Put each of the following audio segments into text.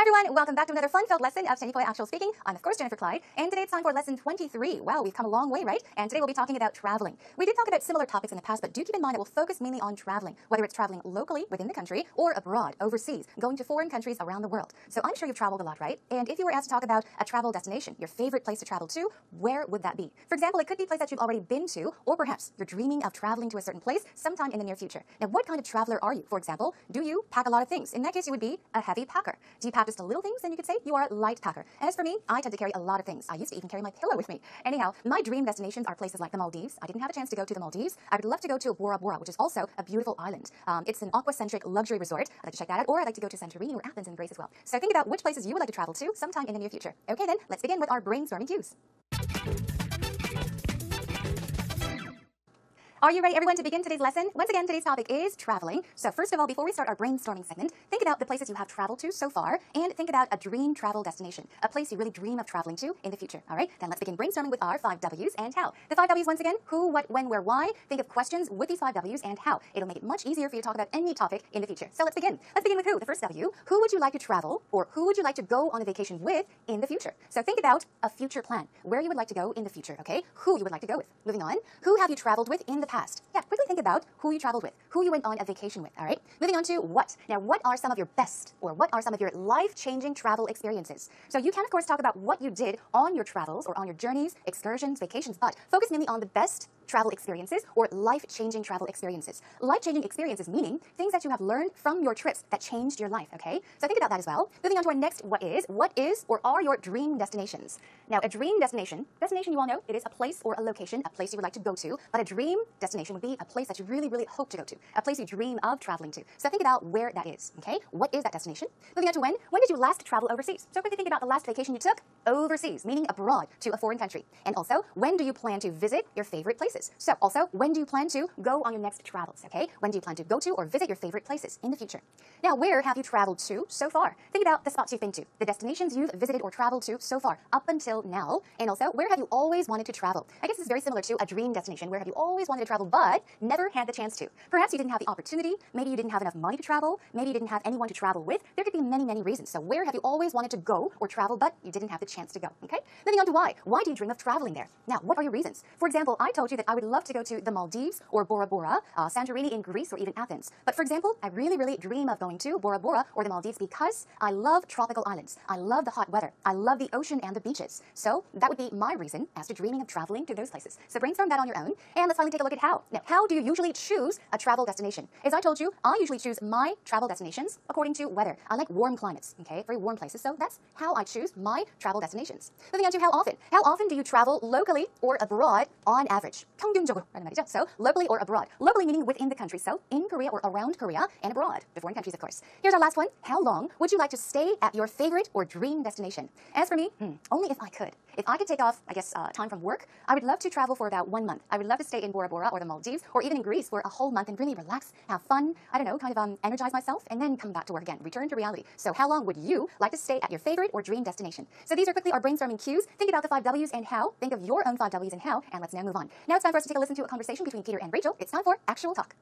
Hi everyone, welcome back to another fun-filled lesson of Tenikoy Actual Speaking. I'm of course Jennifer Clyde, and today it's time for lesson 23. Wow, we've come a long way, right? And today we'll be talking about traveling. We did talk about similar topics in the past, but do keep in mind that we'll focus mainly on traveling, whether it's traveling locally within the country or abroad, overseas, going to foreign countries around the world. So I'm sure you've traveled a lot, right? And if you were asked to talk about a travel destination, your favorite place to travel to, where would that be? For example, it could be a place that you've already been to, or perhaps you're dreaming of traveling to a certain place sometime in the near future. Now, what kind of traveler are you? For example, do you pack a lot of things? In that case, you would be a heavy packer. Do you pack just a little things? Then you could say you are a light packer. As for me, I tend to carry a lot of things. I used to even carry my pillow with me. Anyhow, my dream destinations are places like the Maldives. I didn't have a chance to go to the Maldives. I would love to go to Bora Bora, which is also a beautiful island. It's an aquacentric luxury resort. I'd like to check that out, or I'd like to go to Santorini or Athens and Greece as well. So think about which places you would like to travel to sometime in the near future. Okay then, let's begin with our brainstorming cues. Are you ready, everyone, to begin today's lesson? Once again, today's topic is traveling. So first of all, before we start our brainstorming segment, think about the places you have traveled to so far, and think about a dream travel destination, a place you really dream of traveling to in the future. All right, then let's begin brainstorming with our 5 W's and how. The 5 W's, once again: who, what, when, where, why. Think of questions with these 5 W's and how. It'll make it much easier for you to talk about any topic in the future. So let's begin. Let's begin with who. The first W: who would you like to travel, or who would you like to go on a vacation with in the future? So think about a future plan, where you would like to go in the future, okay? Who you would like to go with. Moving on, who have you traveled with in the past? Yeah, quickly think about who you traveled with, who you went on a vacation with, all right? Moving on to what. Now, what are some of your best, or what are some of your life-changing travel experiences? So you can, of course, talk about what you did on your travels or on your journeys, excursions, vacations, but focus mainly on the best travel experiences or life-changing travel experiences. Life-changing experiences meaning things that you have learned from your trips that changed your life, okay? So think about that as well. Moving on to our next what is or are your dream destinations? Now, a dream destination you all know, it is a place or a location, a place you would like to go to, but a dream destination would be a place that you really, really hope to go to, a place you dream of traveling to. So think about where that is, okay? What is that destination? Moving on to when did you last travel overseas? So quickly think about the last vacation you took overseas, meaning abroad, to a foreign country. And also, when do you plan to visit your favorite places? So also, when do you plan to go on your next travels, okay? When do you plan to go to or visit your favorite places in the future? Now, where have you traveled to so far? Think about the spots you've been to, the destinations you've visited or traveled to so far, up until now. And also, where have you always wanted to travel? I guess this is very similar to a dream destination. Where have you always wanted to travel but never had the chance to? Perhaps you didn't have the opportunity, maybe you didn't have enough money to travel, maybe you didn't have anyone to travel with. There could be many, many reasons. So where have you always wanted to go or travel but you didn't have the chance to go, okay? Moving on to why. Why do you dream of traveling there? Now, what are your reasons? For example, I told you that I would love to go to the Maldives or Bora Bora, Santorini in Greece, or even Athens. But for example, I really, really dream of going to Bora Bora or the Maldives because I love tropical islands. I love the hot weather. I love the ocean and the beaches. So that would be my reason as to dreaming of traveling to those places. So brainstorm that on your own, and let's finally take a look at how. Now, how do you usually choose a travel destination? As I told you, I usually choose my travel destinations according to weather. I like warm climates, okay, very warm places. So that's how I choose my travel destinations. Moving on to how often. How often do you travel locally or abroad on average? 평균적으로 라는 말이죠. So locally or abroad. Locally meaning within the country. So in Korea or around Korea, and abroad, to foreign countries, of course. Here's our last one. How long would you like to stay at your favorite or dream destination? As for me, only if I could. If I could take off, I guess, time from work, I would love to travel for about 1 month. I would love to stay in Bora Bora or the Maldives or even in Greece for a whole month and really relax, have fun, I don't know, kind of energize myself, and then come back to work again, return to reality. So how long would you like to stay at your favorite or dream destination? So these are quickly our brainstorming cues. Think about the 5 W's and how. Think of your own 5 W's and how, and let's now move on. Now it's time for us to take a listen to a conversation between Peter and Rachel. It's time for Actual Talk.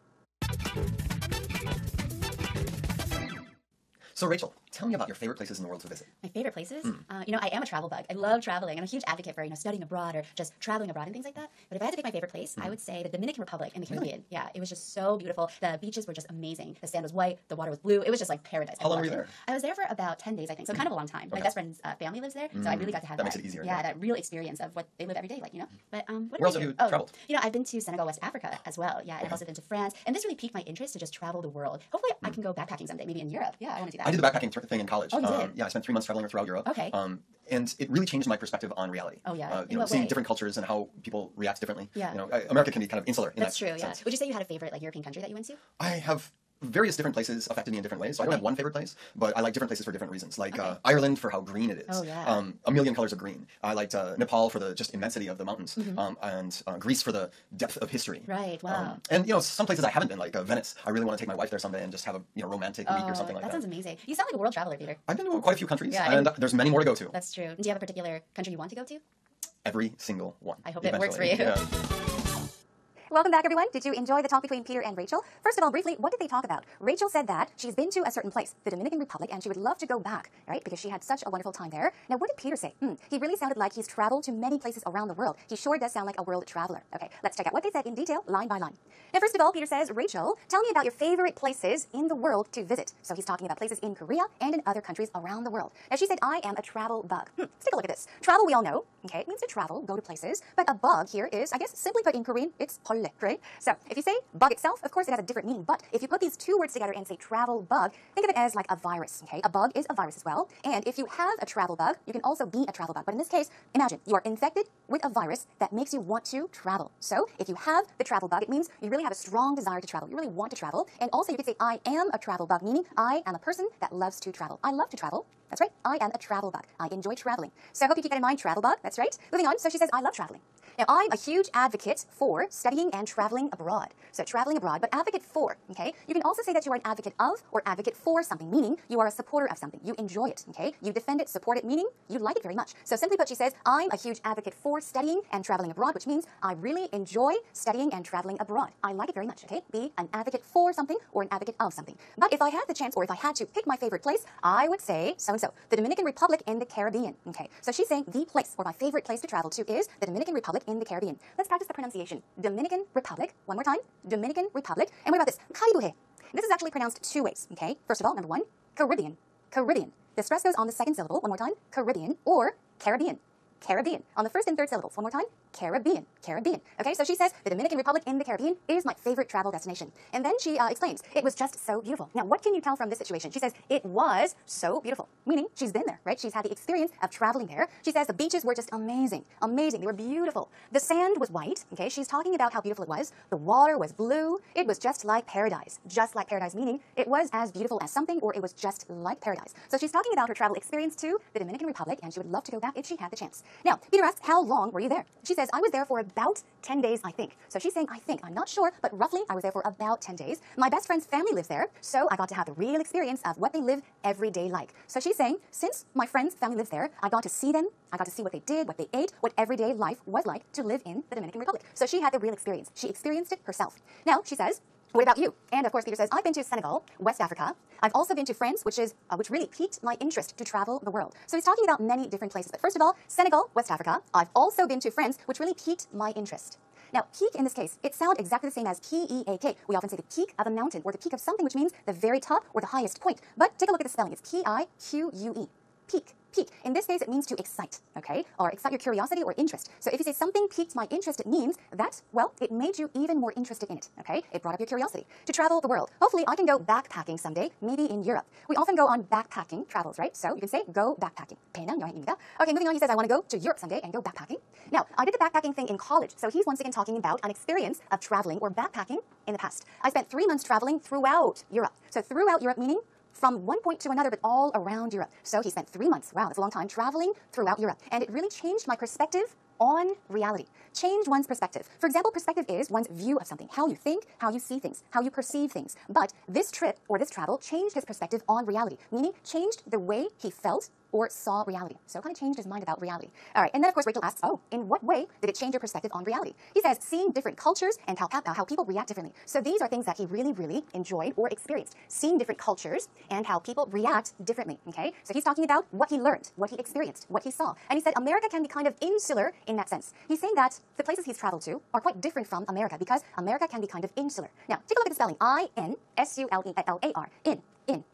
So Rachel, tell me about your favorite places in the world to visit. My favorite places? You know, I am a travel bug. I love traveling. I'm a huge advocate for, studying abroad or just traveling abroad and things like that. But if I had to pick my favorite place, I would say the Dominican Republic and the Caribbean. Yeah, it was just so beautiful. The beaches were just amazing. The sand was white. The water was blue. It was just like paradise. How long were you there? I was there for about 10 days, I think. So kind of a long time. Okay. My best friend's family lives there. So I really got to have that makes it easier. Yeah, that real experience of what they live every day, like, But what where else have you traveled? I've been to Senegal, West Africa as well. Yeah, and I've also been to France. And this really piqued my interest to just travel the world. Hopefully I can go backpacking someday, maybe in Europe. Yeah, I want to do that. I did the backpacking thing in college. Oh, you did? Yeah, I spent 3 months traveling throughout Europe. Okay. And it really changed my perspective on reality. Oh, yeah. Seeing different cultures and how people react differently. Yeah. America can be kind of insular in That's that true, yeah. sense. Would you say you had a favorite European country that you went to? I have various different places affected me in different ways. So I don't have one favorite place, but I like different places for different reasons. Like Ireland for how green it is. Oh, yeah. A million colors of green. I liked Nepal for the just immensity of the mountains. And Greece for the depth of history. Right, wow. And some places I haven't been, like Venice. I really want to take my wife there someday and just have a romantic week or something like that. That sounds amazing. You sound like a world traveler, Peter. I've been to quite a few countries, Yeah, and there's many more to go to. That's true. Do you have a particular country you want to go to? Every single one. I hope it works for you. Yeah. Welcome back, everyone. Did you enjoy the talk between Peter and Rachel? First of all, briefly, what did they talk about? Rachel said that she's been to a certain place, the Dominican Republic, and she would love to go back, right? Because she had such a wonderful time there. Now, what did Peter say? He really sounded like he's traveled to many places around the world. He sure does sound like a world traveler. Okay, let's check out what they said in detail, line by line. Now, first of all, Peter says, Rachel, tell me about your favorite places in the world to visit. So he's talking about places in Korea and in other countries around the world. Now, she said, I am a travel bug. Let's take a look at this. Travel, we all know, okay, it means to travel, go to places, but a bug here is, I guess, simply put in Korean, it's 벌레, right? So if you say bug itself, of course, it has a different meaning, but if you put these two words together and say travel bug, think of it as like a virus, okay? A bug is a virus as well, and if you have a travel bug, you can also be a travel bug. But in this case, imagine you are infected with a virus that makes you want to travel. So if you have the travel bug, it means you really have a strong desire to travel. You really want to travel, and also you could say I am a travel bug, meaning I am a person that loves to travel. I love to travel. That's right. I am a travel bug. I enjoy traveling. So I hope you keep that in mind, travel bug. That's right. Moving on. So she says, I love traveling. Now, I'm a huge advocate for studying and traveling abroad. So traveling abroad, but advocate for, okay? You can also say that you are an advocate of or advocate for something, meaning you are a supporter of something. You enjoy it, okay? You defend it, support it, meaning you like it very much. So simply put, she says, I'm a huge advocate for studying and traveling abroad, which means I really enjoy studying and traveling abroad. I like it very much, okay? Be an advocate for something or an advocate of something. But if I had the chance or if I had to pick my favorite place, I would say so-and-so, the Dominican Republic in the Caribbean, okay? So she's saying the place or my favorite place to travel to is the Dominican Republic in the Caribbean. Let's practice the pronunciation. Dominican Republic. One more time. Dominican Republic. And what about this? 카리브해. This is actually pronounced two ways, okay? First of all, number one, Caribbean. Caribbean. The stress goes on the second syllable. One more time. Caribbean or Caribbean. Caribbean. On the first and third syllables. One more time. Caribbean. Caribbean. Okay, so she says the Dominican Republic in the Caribbean is my favorite travel destination. And then she explains, it was just so beautiful. Now, what can you tell from this situation? She says it was so beautiful, meaning she's been there, right? She's had the experience of traveling there. She says the beaches were just amazing. Amazing. They were beautiful. The sand was white, okay? She's talking about how beautiful it was. The water was blue. It was just like paradise. Just like paradise, meaning it was as beautiful as something or it was just like paradise. So she's talking about her travel experience to the Dominican Republic and she would love to go back if she had the chance. Now, Peter asks, how long were you there? She says, I was there for about 10 days, I think. So she's saying, I think. I'm not sure, but roughly I was there for about 10 days. My best friend's family lives there, so I got to have the real experience of what they live every day like. So she's saying, since my friend's family lives there, I got to see them, I got to see what they did, what they ate, what everyday life was like to live in the Dominican Republic. So she had the real experience. She experienced it herself. Now, she says, what about you? And of course, Peter says, I've been to Senegal, West Africa. I've also been to France, which really piqued my interest to travel the world. So he's talking about many different places. But first of all, Senegal, West Africa. I've also been to France, which really piqued my interest. Now, peak in this case, it sounds exactly the same as P-E-A-K. We often say the peak of a mountain or the peak of something, which means the very top or the highest point. But take a look at the spelling. It's P-I-Q-U-E. Peak. Peak. In this case, it means to excite, okay? Or excite your curiosity or interest. So if you say something piqued my interest, it means that, well, it made you even more interested in it, okay? It brought up your curiosity. To travel the world. Hopefully, I can go backpacking someday, maybe in Europe. We often go on backpacking travels, right? So you can say, go backpacking. 배낭 여행입니다. Okay, moving on, he says, I want to go to Europe someday and go backpacking. Now, I did the backpacking thing in college, so he's once again talking about an experience of traveling or backpacking in the past. I spent 3 months traveling throughout Europe. So throughout Europe, meaning from one point to another, but all around Europe. So he spent 3 months, wow, that's a long time, traveling throughout Europe. And it really changed my perspective on reality. Change one's perspective. For example, perspective is one's view of something, how you think, how you see things, how you perceive things. But this trip or this travel changed his perspective on reality, meaning changed the way he felt or saw reality. So kind of changed his mind about reality. All right, and then of course Rachel asks, oh, in what way did it change your perspective on reality? He says, seeing different cultures and how people react differently. So these are things that he really, really enjoyed or experienced. Seeing different cultures and how people react differently, okay? So he's talking about what he learned, what he experienced, what he saw. And he said America can be kind of insular in that sense. He's saying that the places he's traveled to are quite different from America because America can be kind of insular. Now, take a look at the spelling. I-N-S-U-L-E-L-A-R.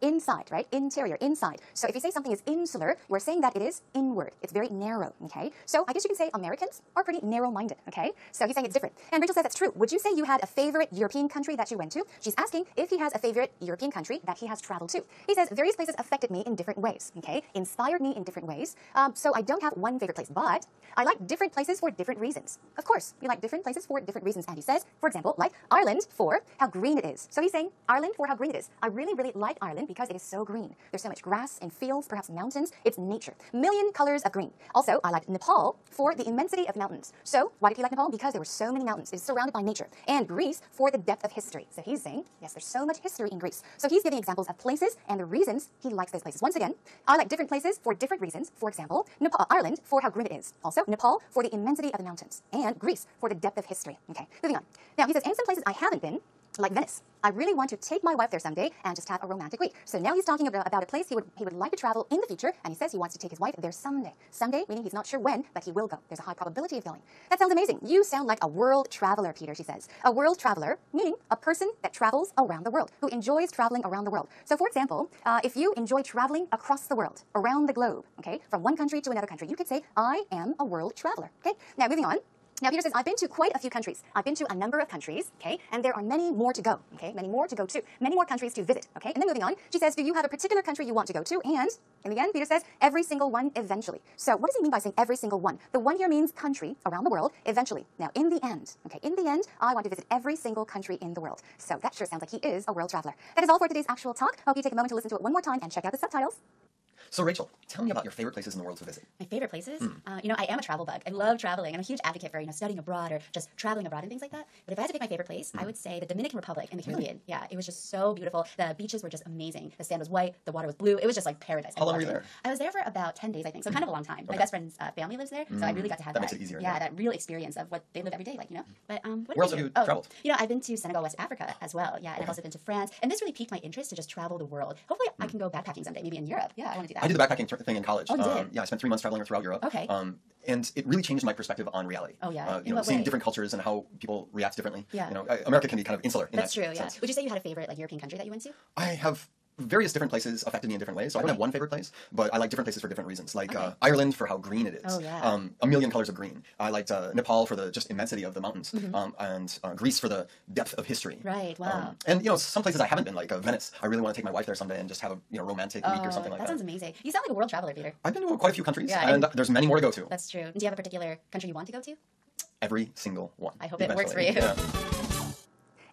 Inside, right? Interior, inside. So if you say something is insular, we're saying that it is inward. It's very narrow, okay? So I guess you can say Americans are pretty narrow-minded, okay? So he's saying it's different. And Rachel says that's true. Would you say you had a favorite European country that you went to? She's asking if he has a favorite European country that he has traveled to. He says various places affected me in different ways, okay? Inspired me in different ways. So I don't have one favorite place, but I like different places for different reasons. Of course, you like different places for different reasons. And he says, for example, like Ireland for how green it is. So he's saying Ireland for how green it is. I really, really like Ireland because it is so green. There's so much grass and fields, perhaps mountains. It's nature. Million colors of green. Also, I like Nepal for the immensity of mountains. So, why did he like Nepal? Because there were so many mountains. It's surrounded by nature. And Greece for the depth of history. So he's saying, yes, there's so much history in Greece. So he's giving examples of places and the reasons he likes those places. Once again, I like different places for different reasons. For example, Nepal, Ireland for how green it is. Also, Nepal for the immensity of the mountains. And Greece for the depth of history. Okay, moving on. Now, he says, and some places I haven't been, like Venice. I really want to take my wife there someday and just have a romantic week. So now he's talking about a place he would like to travel in the future, and he says he wants to take his wife there someday. Someday, meaning he's not sure when, but he will go. There's a high probability of going. That sounds amazing. You sound like a world traveler, Peter, she says. A world traveler, meaning a person that travels around the world, who enjoys traveling around the world. So for example, if you enjoy traveling across the world, around the globe, okay, from one country to another country, you could say, I am a world traveler. Okay, now moving on. Now, Peter says, I've been to quite a few countries. I've been to a number of countries, okay? And there are many more to go, okay? Many more to go to. Many more countries to visit, okay? And then moving on, she says, do you have a particular country you want to go to? And in the end, Peter says, every single one eventually. So what does he mean by saying every single one? The one here means country around the world, eventually. Now, in the end, okay? In the end, I want to visit every single country in the world. So that sure sounds like he is a world traveler. That is all for today's actual talk. Hope you take a moment to listen to it one more time and check out the subtitles. So Rachel, tell me about your favorite places in the world to visit. My favorite places? I am a travel bug. I love traveling. I'm a huge advocate for, studying abroad or just traveling abroad and things like that. But if I had to pick my favorite place, I would say the Dominican Republic in the Caribbean. Yeah, it was just so beautiful. The beaches were just amazing. The sand was white. The water was blue. It was just like paradise. How long were you there? I was there for about 10 days, I think. So kind of a long time. My best friend's family lives there. So I really got to have that. Makes it easier. Yeah, that real experience of what they live every day, But where else have you traveled? I've been to Senegal, West Africa as well. Yeah, and I've also been to France. And this really piqued my interest to just travel the world. Hopefully I can go backpacking someday, maybe in Europe. Yeah, I want to do that. I did the backpacking thing in college. Oh, you did? Yeah, I spent 3 months traveling throughout Europe. Okay. And it really changed my perspective on reality. Oh, yeah. Seeing different cultures and how people react differently. Yeah. America can be kind of insular in That's that true, yeah. sense. Would you say you had a favorite European country that you went to? I have various different places affected me in different ways. So I don't have one favorite place, but I like different places for different reasons. Like Ireland for how green it is. Oh, yeah. A million colors of green. I liked Nepal for the just immensity of the mountains. And Greece for the depth of history. Right, wow. And some places I haven't been, like Venice. I really want to take my wife there someday and just have a romantic week or something like that. That sounds amazing. You sound like a world traveler, Peter. I've been to quite a few countries, Yeah, and there's many more to go to. That's true. Do you have a particular country you want to go to? Every single one. I hope it works for you. Yeah.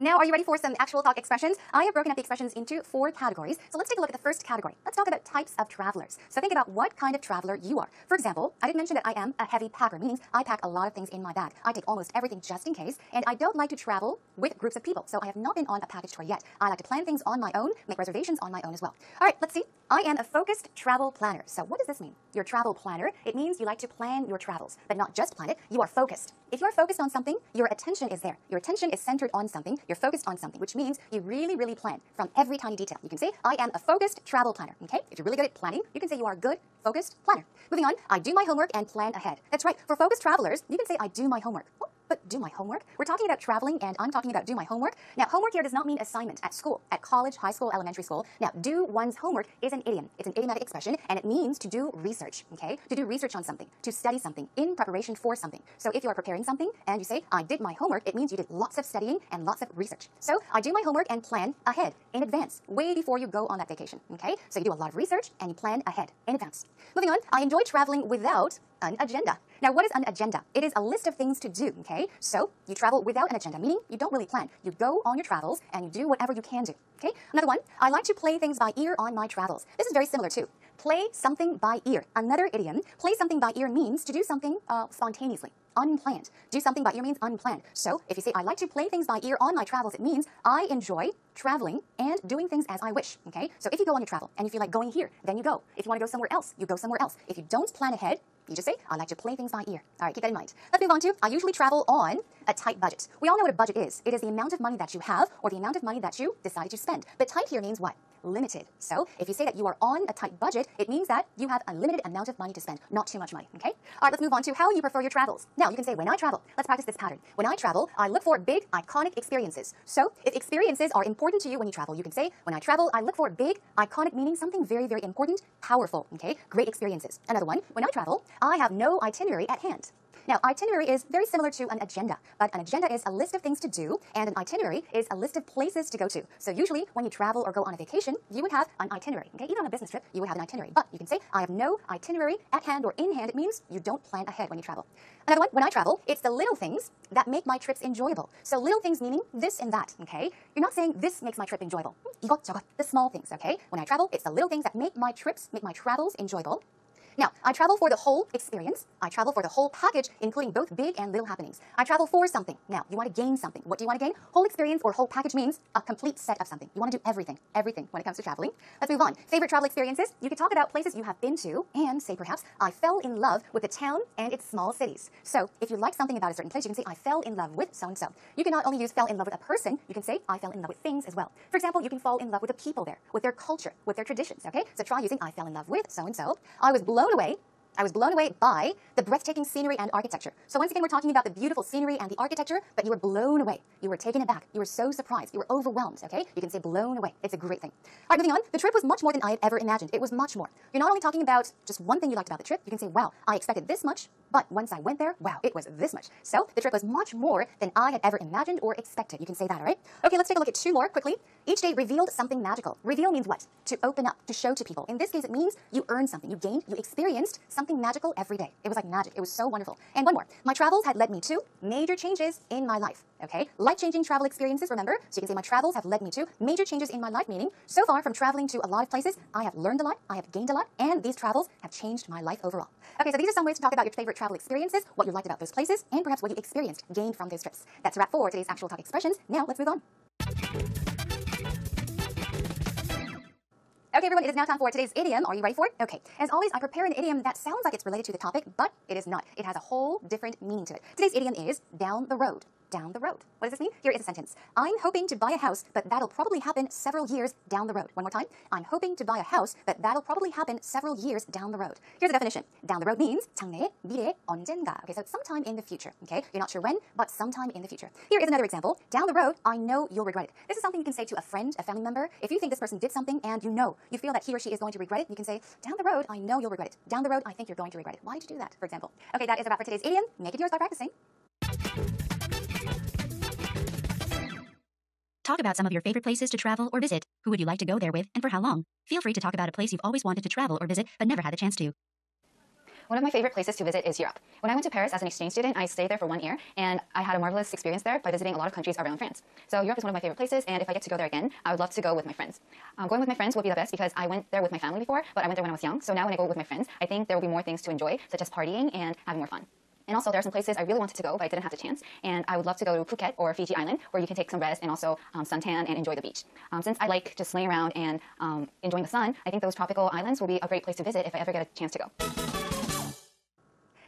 Now, are you ready for some actual talk expressions? I have broken up the expressions into 4 categories. So let's take a look at the first category. Let's talk about types of travelers. So think about what kind of traveler you are. For example, I did mention that I am a heavy packer, meaning I pack a lot of things in my bag. I take almost everything just in case, and I don't like to travel with groups of people. So I have not been on a package tour yet. I like to plan things on my own, make reservations on my own as well. All right, let's see. I am a focused travel planner. So what does this mean? You're a travel planner. It means you like to plan your travels, but not just plan it. You are focused. If you are focused on something, your attention is there. Your attention is centered on something. You're focused on something, which means you really, really plan from every tiny detail. You can say, I am a focused travel planner, okay? If you're really good at planning, you can say you are a good, focused planner. Moving on, I do my homework and plan ahead. That's right. For focused travelers, you can say, I do my homework. But do my homework? We're talking about traveling, and I'm talking about do my homework. Now, homework here does not mean assignment at school, at college, high school, elementary school. Now, do one's homework is an idiom. It's an idiomatic expression, and it means to do research, okay? To do research on something, to study something in preparation for something. So if you are preparing something and you say, I did my homework, it means you did lots of studying and lots of research. So I do my homework and plan ahead, in advance, way before you go on that vacation, okay? So you do a lot of research and you plan ahead, in advance. Moving on, I enjoy traveling without an agenda. Now, what is an agenda? It is a list of things to do, okay? So you travel without an agenda, meaning you don't really plan. You go on your travels and you do whatever you can do, okay? Another one, I like to play things by ear on my travels. This is very similar too. Play something by ear. Another idiom, play something by ear means to do something spontaneously, unplanned. Do something by ear means unplanned. So if you say, I like to play things by ear on my travels, it means I enjoy traveling and doing things as I wish, okay? So if you go on your travel and you feel like going here, then you go. If you want to go somewhere else, you go somewhere else. If you don't plan ahead, you just say, I like to play things by ear. All right, keep that in mind. Let's move on to, I usually travel on a tight budget. We all know what a budget is. It is the amount of money that you have or the amount of money that you decided to spend. But tight here means what? Limited. So if you say that you are on a tight budget, it means that you have a limited amount of money to spend, not too much money, okay? All right, let's move on to how you prefer your travels. Now, you can say, when I travel, let's practice this pattern. When I travel, I look for big, iconic experiences. So if experiences are important to you when you travel, you can say, when I travel, I look for big, iconic, meaning something very, very important, powerful, okay? Great experiences. Another one, when I travel, I have no itinerary at hand. Now, itinerary is very similar to an agenda, but an agenda is a list of things to do, and an itinerary is a list of places to go to. So usually, when you travel or go on a vacation, you would have an itinerary. Okay, even on a business trip, you would have an itinerary. But you can say, I have no itinerary at hand or in hand. It means you don't plan ahead when you travel. Another one, when I travel, it's the little things that make my trips enjoyable. So little things meaning this and that, okay? You're not saying this makes my trip enjoyable. 이것저것, the small things, okay? When I travel, it's the little things that make my trips, make my travels enjoyable. Now, I travel for the whole experience. I travel for the whole package, including both big and little happenings. I travel for something. Now, you want to gain something. What do you want to gain? Whole experience or whole package means a complete set of something. You want to do everything when it comes to traveling. Let's move on. Favorite travel experiences? You could talk about places you have been to and say perhaps, I fell in love with the town and its small cities. So, if you like something about a certain place, you can say, I fell in love with so-and-so. You can not only use fell in love with a person, you can say, I fell in love with things as well. For example, you can fall in love with the people there, with their culture, with their traditions, okay? So try using, I fell in love with so-and-so. I was blown away by the breathtaking scenery and architecture. So once again, we're talking about the beautiful scenery and the architecture, but you were blown away. You were taken aback. You were so surprised. You were overwhelmed, okay? You can say blown away. It's a great thing. All right, moving on. The trip was much more than I had ever imagined. It was much more. You're not only talking about just one thing you liked about the trip. You can say, wow, I expected this much, but once I went there, wow, it was this much. So the trip was much more than I had ever imagined or expected. You can say that, all right? Okay, let's take a look at two more quickly. Each day revealed something magical. Reveal means what? To open up, to show to people. In this case, it means you earned something. You gained, you experienced something magical every day. It was like magic. It was so wonderful. And one more. My travels had led me to major changes in my life. Okay? Life-changing travel experiences, remember? So you can say my travels have led me to major changes in my life, meaning so far from traveling to a lot of places, I have learned a lot, I have gained a lot, and these travels have changed my life overall. Okay, so these are some ways to talk about your favorite travel experiences, what you liked about those places, and perhaps what you experienced, gained from those trips. That's a wrap for today's actual talk expressions. Now, let's move on. Okay, everyone, it is now time for today's idiom. Are you ready for it? Okay. As always, I prepare an idiom that sounds like it's related to the topic, but it is not. It has a whole different meaning to it. Today's idiom is down the road. Down the road. What does this mean? Here is a sentence. I'm hoping to buy a house, but that'll probably happen several years down the road. One more time. I'm hoping to buy a house, but that'll probably happen several years down the road. Here's a definition. Down the road means 장래에, 미래에, 언젠가. Okay, so it's sometime in the future. Okay, you're not sure when, but sometime in the future. Here is another example. Down the road, I know you'll regret it. This is something you can say to a friend, a family member. If you think this person did something and you feel that he or she is going to regret it, you can say, down the road, I know you'll regret it. Down the road, I think you're going to regret it. Why did you do that, for example? Okay, that is a wrap for today's idiom. Make it yours by practicing. Talk about some of your favorite places to travel or visit. Who would you like to go there with and for how long? Feel free to talk about a place you've always wanted to travel or visit but never had the chance to. One of my favorite places to visit is Europe. When I went to Paris as an exchange student, I stayed there for 1 year, and I had a marvelous experience there by visiting a lot of countries around France. So Europe is one of my favorite places, and if I get to go there again, I would love to go with my friends. Going with my friends would be the best because I went there with my family before, but I went there when I was young. So now when I go with my friends, I think there will be more things to enjoy, such as partying and having more fun. And also, there are some places I really wanted to go, but I didn't have the chance. And I would love to go to Phuket or Fiji Island, where you can take some rest and also suntan and enjoy the beach. Since I like just laying around and enjoying the sun, I think those tropical islands will be a great place to visit if I ever get a chance to go.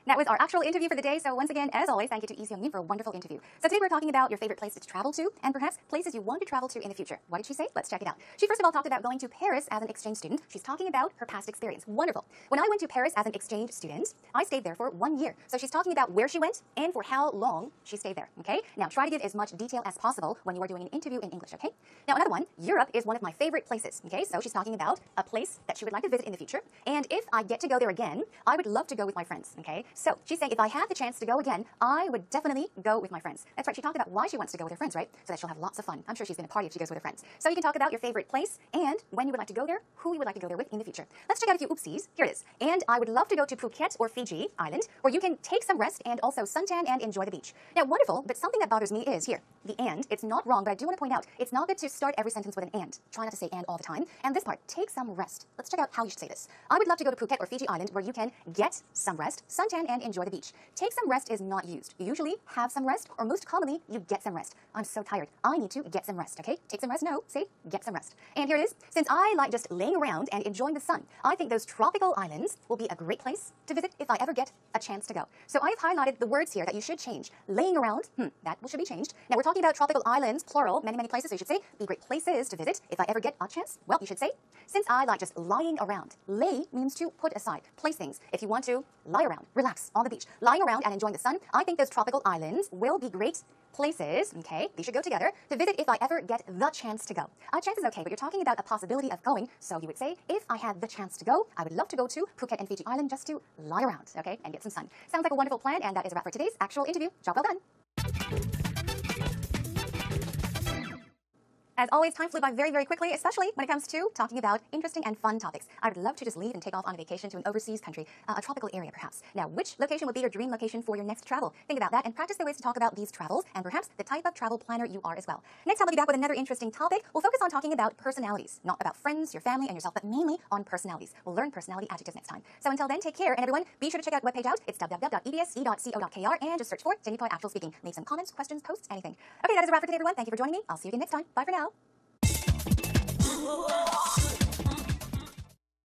That was our actual interview for the day. So once again, as always, thank you to Lee Seung-min for a wonderful interview. So today we're talking about your favorite places to travel to and perhaps places you want to travel to in the future. What did she say? Let's check it out. She first of all talked about going to Paris as an exchange student. She's talking about her past experience. Wonderful. When I went to Paris as an exchange student, I stayed there for 1 year. So she's talking about where she went and for how long she stayed there. Okay? Now try to give as much detail as possible when you are doing an interview in English. Okay? Now another one, Europe is one of my favorite places. Okay? So she's talking about a place that she would like to visit in the future. And if I get to go there again, I would love to go with my friends. Okay? So she's saying if I had the chance to go again, I would definitely go with my friends. That's right, she talked about why she wants to go with her friends, right? So that she'll have lots of fun. I'm sure she's going to party if she goes with her friends. So you can talk about your favorite place and when you would like to go there, who you would like to go there with in the future. Let's check out a few oopsies. Here it is. And I would love to go to Phuket or Fiji Island, where you can take some rest and also suntan and enjoy the beach. Now, wonderful, but something that bothers me is here, the and. It's not wrong, but I do want to point out, it's not good to start every sentence with an and. Try not to say and all the time. And this part, take some rest. Let's check out how you should say this. I would love to go to Phuket or Fiji Island, where you can get some rest, suntan, and enjoy the beach. Take some rest is not used. You usually have some rest, or most commonly, you get some rest. I'm so tired. I need to get some rest, okay? Take some rest? No, say get some rest. And here it is. Since I like just laying around and enjoying the sun, I think those tropical islands will be a great place to visit if I ever get a chance to go. So I've highlighted the words here that you should change. Laying around, that should be changed. Now we're talking about tropical islands, plural, many, many places, so you should say be great places to visit if I ever get a chance. Well, you should say, since I like just lying around. Lay means to put aside, place things. If you want to lie around, relax on the beach, lying around and enjoying the sun, I think those tropical islands will be great places, okay, these should go together, to visit if I ever get the chance to go. Chance is okay, but you're talking about a possibility of going, so you would say, if I had the chance to go, I would love to go to Phuket and Fiji Island just to lie around, okay, and get some sun. Sounds like a wonderful plan, and that is a wrap for today's actual interview. Job well done. As always, time flew by very, very quickly, especially when it comes to talking about interesting and fun topics. I would love to just leave and take off on a vacation to an overseas country, a tropical area perhaps. Now, which location would be your dream location for your next travel? Think about that and practice the ways to talk about these travels and perhaps the type of travel planner you are as well. Next time, I'll be back with another interesting topic. We'll focus on talking about personalities, not about friends, your family, and yourself, but mainly on personalities. We'll learn personality adjectives next time. So until then, take care, and everyone, be sure to check out webpage out. It's www.ebse.co.kr, and just search for Jenny Poi Actual Speaking. Leave some comments, questions, posts, anything. Okay, that is a wrap for today, everyone. Thank you for joining me. I'll see you again next time. Bye for now.